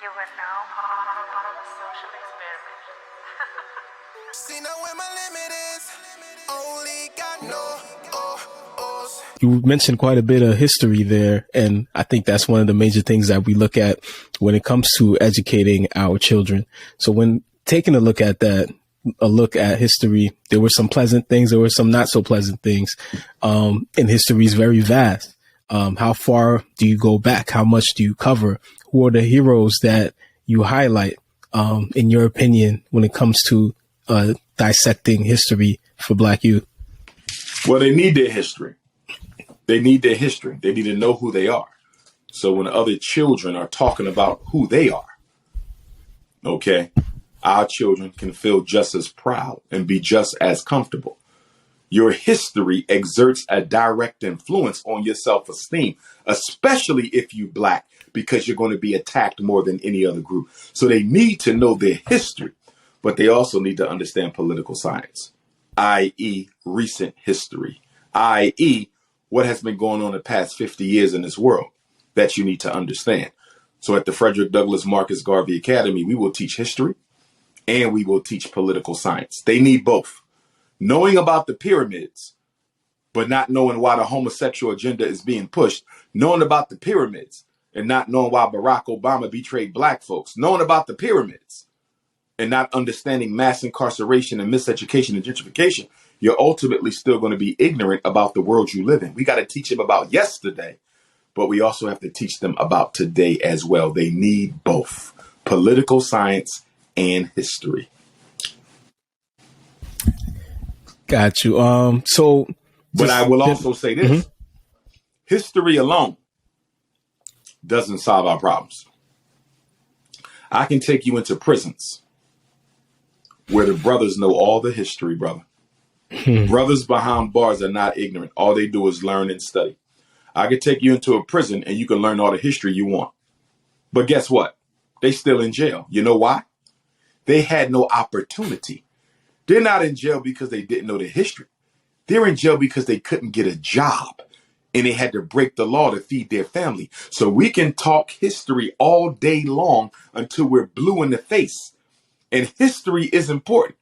You are now part of a social experiment. See now where my limit is. Only got no ohs. You mentioned quite a bit of history there, and I think that's one of the major things that we look at when it comes to educating our children. So when taking a look at that, a look at history, there were some pleasant things, there were some not so pleasant things. And history is very vast. How far do you go back? How much do you cover? Who are the heroes that you highlight, in your opinion, when it comes to dissecting history for Black youth? Well, they need their history. They need their history. They need to know who they are. So when other children are talking about who they are, okay, our children can feel just as proud and be just as comfortable. Your history exerts a direct influence on your self-esteem, especially if you're Black, because you're going to be attacked more than any other group. So they need to know their history, but they also need to understand political science, i.e. recent history, i.e. what has been going on the past 50 years in this world that you need to understand. So at the Frederick Douglass Marcus Garvey Academy, we will teach history and we will teach political science. They need both. Knowing about the pyramids, but not knowing why the homosexual agenda is being pushed. Knowing about the pyramids and not knowing why Barack Obama betrayed Black folks. Knowing about the pyramids and not understanding mass incarceration and miseducation and gentrification. You're ultimately still going to be ignorant about the world you live in. We got to teach them about yesterday, but we also have to teach them about today as well. They need both political science and history. Got you. But I will also say this. Mm-hmm. History alone doesn't solve our problems. I can take you into prisons where the brothers know all the history, brother. Brothers behind bars are not ignorant. All they do is learn and study. I could take you into a prison and you can learn all the history you want. But guess what? They still in jail. You know why? They had no opportunity. They're not in jail because they didn't know the history. They're in jail because they couldn't get a job and they had to break the law to feed their family. So we can talk history all day long until we're blue in the face. And history is important.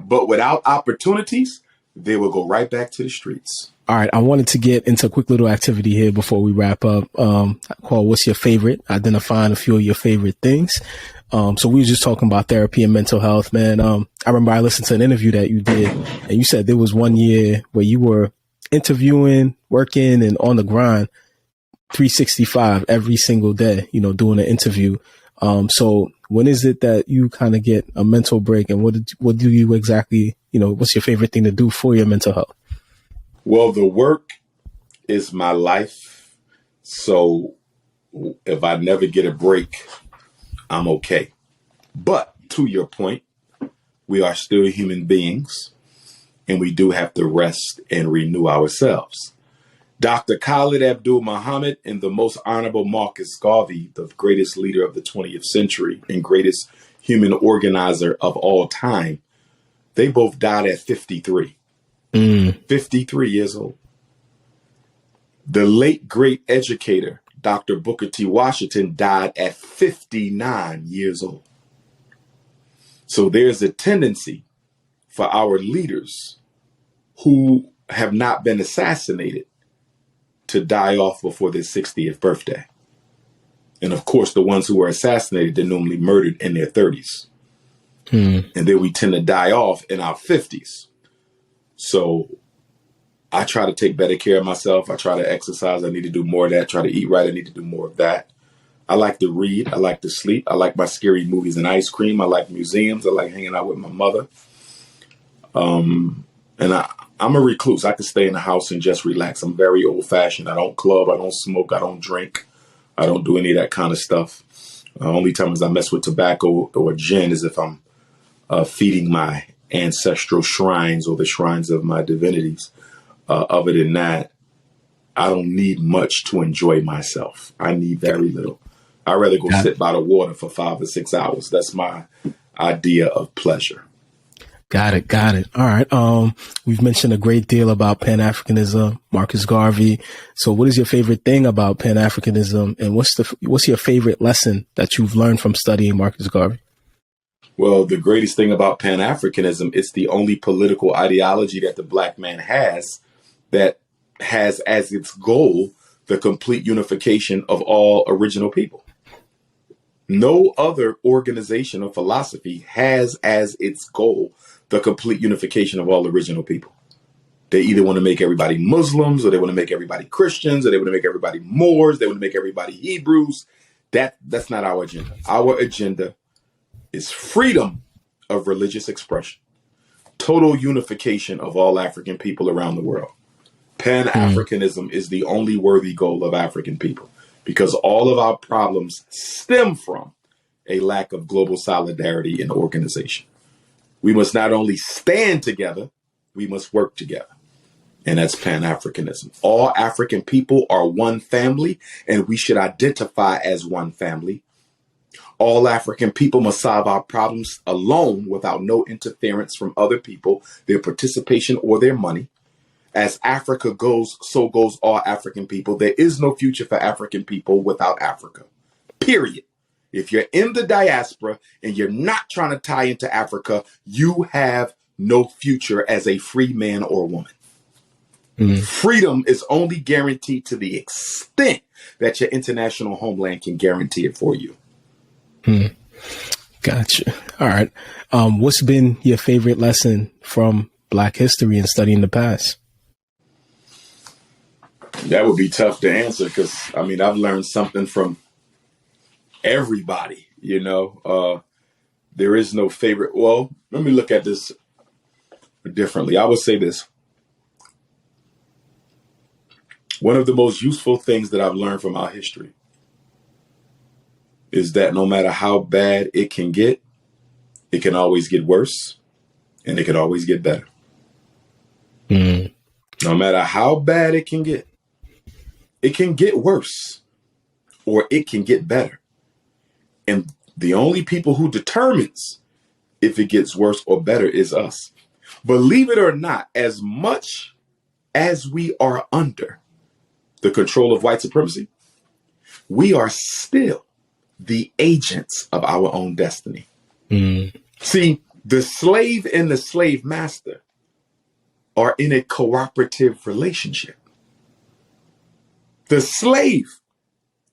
But without opportunities, they will go right back to the streets. All right. I wanted to get into a quick little activity here before we wrap up. Called What's Your Favorite? Identifying a few of your favorite things. So we were just talking about therapy and mental health, man. I remember I listened to an interview that you did and you said there was one year where you were interviewing, working and on the grind 365 every single day, doing an interview. So when is it that you kind of get a mental break and what do you exactly, what's your favorite thing to do for your mental health? Well, the work is my life. So if I never get a break, I'm okay. But to your point, we are still human beings and we do have to rest and renew ourselves. Dr. Khalid Abdul Muhammad and the most honorable Marcus Garvey, the greatest leader of the 20th century and greatest human organizer of all time, they both died at 53. 53 years old. The late great educator, Dr. Booker T. Washington, died at 59 years old. So there's a tendency for our leaders who have not been assassinated to die off before their 60th birthday. And of course, the ones who were assassinated, they're normally murdered in their 30s. And then we tend to die off in our 50s. So I try to take better care of myself. I try to exercise. I need to do more of that. Try to eat right. I need to do more of that. I like to read. I like to sleep. I like my scary movies and ice cream. I like museums. I like hanging out with my mother. And I'm a recluse. I can stay in the house and just relax. I'm very old fashioned. I don't club. I don't smoke. I don't drink. I don't do any of that kind of stuff. Only times I mess with tobacco or gin is if I'm feeding my ancestral shrines or the shrines of my divinities. Other than that, I don't need much to enjoy myself. I need very little. I'd rather go sit by the water for 5 or 6 hours. That's my idea of pleasure. Got it. Got it. All right. We've mentioned a great deal about Pan-Africanism, Marcus Garvey. So what is your favorite thing about Pan-Africanism, and what's your favorite lesson that you've learned from studying Marcus Garvey? Well, the greatest thing about Pan-Africanism, it's the only political ideology that the black man has that has as its goal the complete unification of all original people. No other organization or philosophy has as its goal the complete unification of all original people. They either want to make everybody Muslims, or they want to make everybody Christians, or they want to make everybody Moors, they want to make everybody Hebrews. That's not our agenda. Our agenda is freedom of religious expression, total unification of all African people around the world. Pan-Africanism is the only worthy goal of African people, because all of our problems stem from a lack of global solidarity and organization. We must not only stand together, we must work together. And that's Pan-Africanism. All African people are one family, and we should identify as one family. All African people must solve our problems alone without no interference from other people, their participation, or their money. As Africa goes, so goes all African people. There is no future for African people without Africa, period. If you're in the diaspora and you're not trying to tie into Africa, you have no future as a free man or woman. Freedom is only guaranteed to the extent that your international homeland can guarantee it for you. Gotcha. All right. What's been your favorite lesson from Black history and studying the past? That would be tough to answer because, I mean, I've learned something from everybody, you know. There is no favorite. Well, let me look at this differently. I would say this. One of the most useful things that I've learned from our history is that no matter how bad it can always get worse, and it can always get better. No matter how bad it can get worse, or it can get better. And the only people who determines if it gets worse or better is us. Believe it or not, as much as we are under the control of white supremacy, we are still the agents of our own destiny. See, the slave and the slave master are in a cooperative relationship. The slave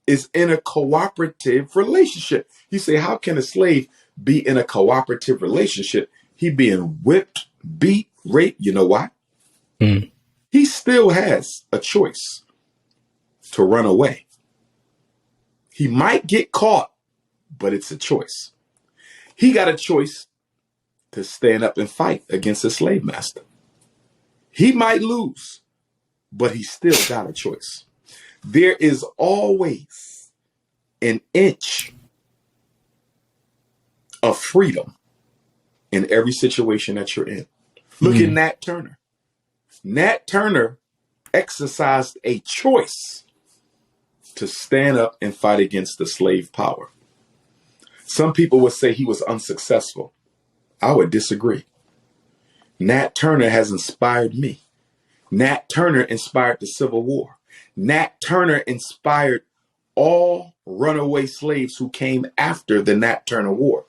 is in a cooperative relationship. You say, how can a slave be in a cooperative relationship? He being whipped, beat, raped. You know why? He still has a choice to run away. He might get caught, but it's a choice. He got a choice to stand up and fight against his slave master. He might lose, but he still got a choice. There is always an inch of freedom in every situation that you're in. Look at Nat Turner. Nat Turner exercised a choice to stand up and fight against the slave power. Some people would say he was unsuccessful. I would disagree. Nat Turner has inspired me. Nat Turner inspired the Civil War. Nat Turner inspired all runaway slaves who came after the Nat Turner War.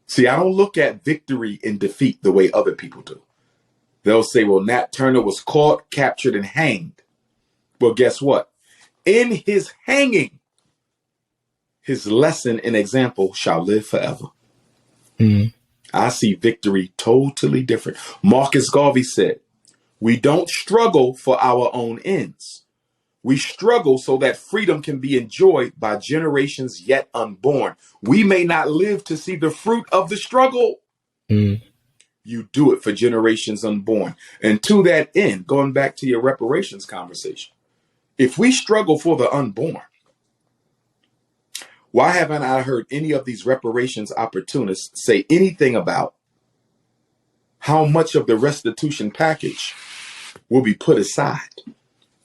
See, I don't look at victory and defeat the way other people do. They'll say, well, Nat Turner was caught, captured, and hanged. Well, guess what? In his hanging, his lesson and example shall live forever. I see victory totally different. Marcus Garvey said, we don't struggle for our own ends. We struggle so that freedom can be enjoyed by generations yet unborn. We may not live to see the fruit of the struggle. You do it for generations unborn. And to that end, going back to your reparations conversation, if we struggle for the unborn, why haven't I heard any of these reparations opportunists say anything about how much of the restitution package will be put aside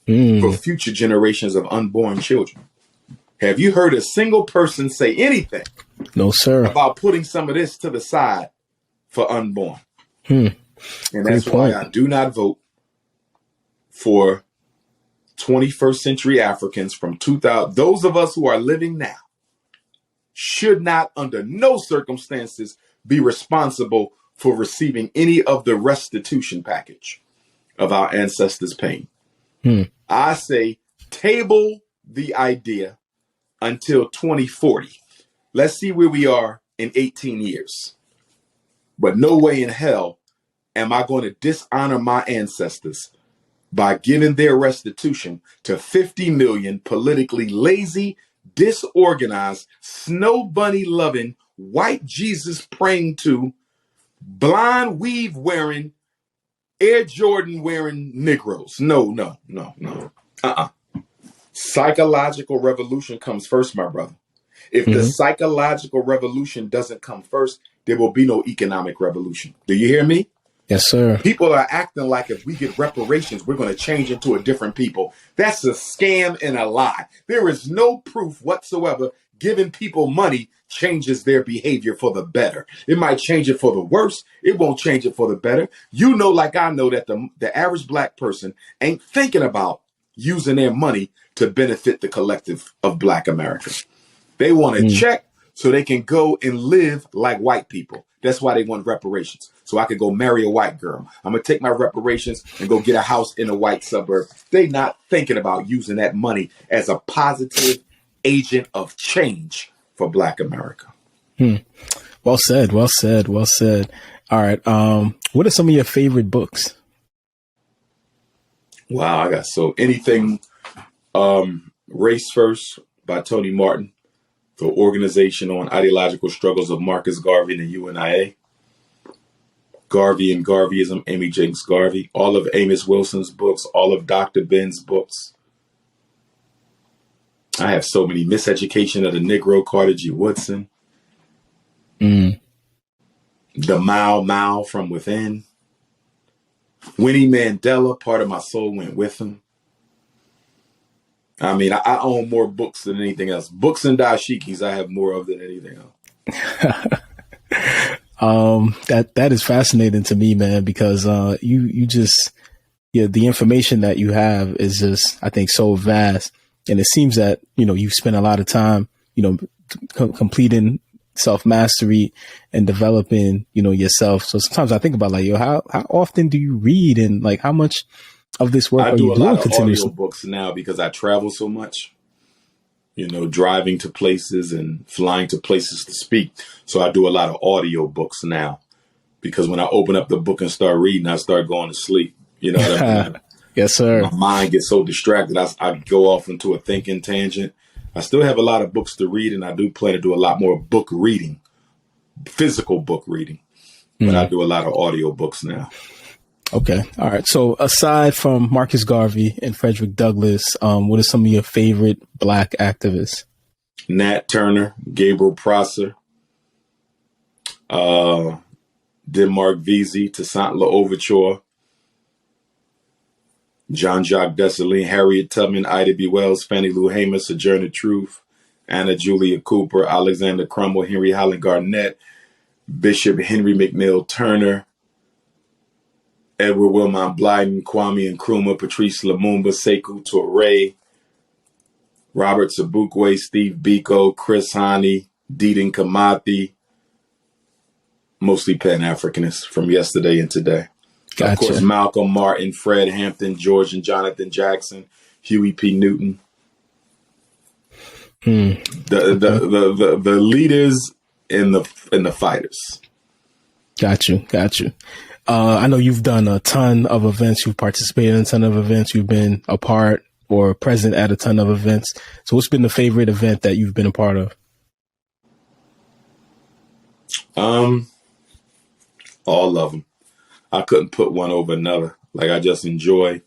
for future generations of unborn children? Have you heard a single person say anything? No, sir. About putting some of this to the side for unborn? And Great that's why point. I do not vote for 21st century Africans from 2000. Those of us who are living now should not, under no circumstances, be responsible for receiving any of the restitution package of our ancestors' pain. I say table the idea until 2040. Let's see where we are in 18 years. But no way in hell am I going to dishonor my ancestors by giving their restitution to 50 million politically lazy, disorganized, snow bunny loving, white Jesus praying to, blind weave wearing, Air Jordan wearing Negroes. No. Psychological revolution comes first, my brother. If the psychological revolution doesn't come first, there will be no economic revolution. Do you hear me? Yes, sir. People are acting like if we get reparations, we're going to change into a different people. That's a scam and a lie. There is no proof whatsoever giving people money changes their behavior for the better. It might change it for the worse. It won't change it for the better. You know, like I know, that the average black person ain't thinking about using their money to benefit the collective of black America. They want a check so they can go and live like white people. That's why they want reparations. So I could go marry a white girl. I'm going to take my reparations and go get a house in a white suburb. They not thinking about using that money as a positive agent of change for black America. Well said. Well said. Well said. All right. What are some of your favorite books? Wow. I got so anything. Race First by Tony Martin. The Organization on Ideological Struggles of Marcus Garvey and the UNIA. Garvey and Garveyism, Amy Jenks Garvey. All of Amos Wilson's books, all of Dr. Ben's books. I have so many. Miseducation of the Negro, Carter G. Woodson. The Mao from Within. Winnie Mandela, Part of My Soul Went With Him. I mean, I own more books than anything else. Books and dashikis I have more of than anything else. That is fascinating to me, man, because you just, the information that you have is just, I think, so vast. And it seems that, you've spent a lot of time, completing self-mastery and developing, yourself. So sometimes I think about like, how often do you read, and like how much of this work I are do you a doing lot of continuously? audiobooks now because I travel so much, driving to places and flying to places to speak. So I do a lot of audiobooks now because when I open up the book and start reading, I start going to sleep. You know what I mean? Yes, sir. My mind gets so distracted. I go off into a thinking tangent. I still have a lot of books to read, and I do plan to do a lot more book reading, physical book reading. But I do a lot of audiobooks now. Okay. All right. So aside from Marcus Garvey and Frederick Douglass, what are some of your favorite black activists? Nat Turner, Gabriel Prosser, Denmark Vesey, Toussaint L'Ouverture, Jean-Jacques Dessalines, Harriet Tubman, Ida B. Wells, Fannie Lou Hamer, Sojourner Truth, Anna Julia Cooper, Alexander Crummell, Henry Highland Garnett, Bishop Henry McNeil Turner, Edward Wilmot Blyden, Kwame Nkrumah, Patrice Lumumba, Sekou Touré, Robert Sobukwe, Steve Biko, Chris Hani, Deedon Kamathi, mostly Pan-Africanists from yesterday and today. Gotcha. Of course, Malcolm Martin, Fred Hampton, George and Jonathan Jackson, Huey P. Newton. The leaders and the fighters. Got you. I know you've done a ton of events. You've participated in a ton of events. You've been a part or present at a ton of events. So what's been the favorite event that you've been a part of? All of them. I couldn't put one over another. Like, I just enjoy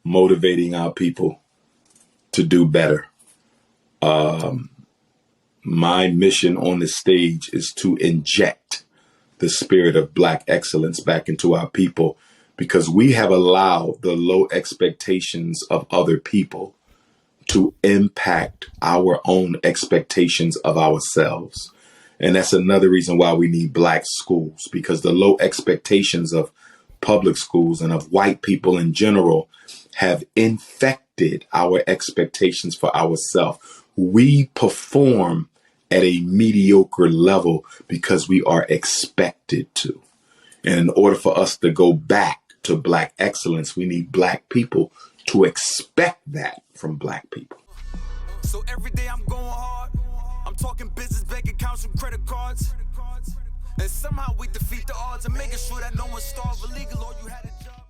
motivating our people to do better. My mission on the stage is to inject the spirit of Black excellence back into our people, because we have allowed the low expectations of other people to impact our own expectations of ourselves. And that's another reason why we need black schools, because the low expectations of public schools and of white people in general have infected our expectations for ourselves. We perform at a mediocre level because we are expected to. And in order for us to go back to black excellence, we need black people to expect that from black people. So every day I'm going hard. I'm talking business, bank accounts, and credit cards. And somehow we defeat the odds and making sure that no one starves illegal or you had a job.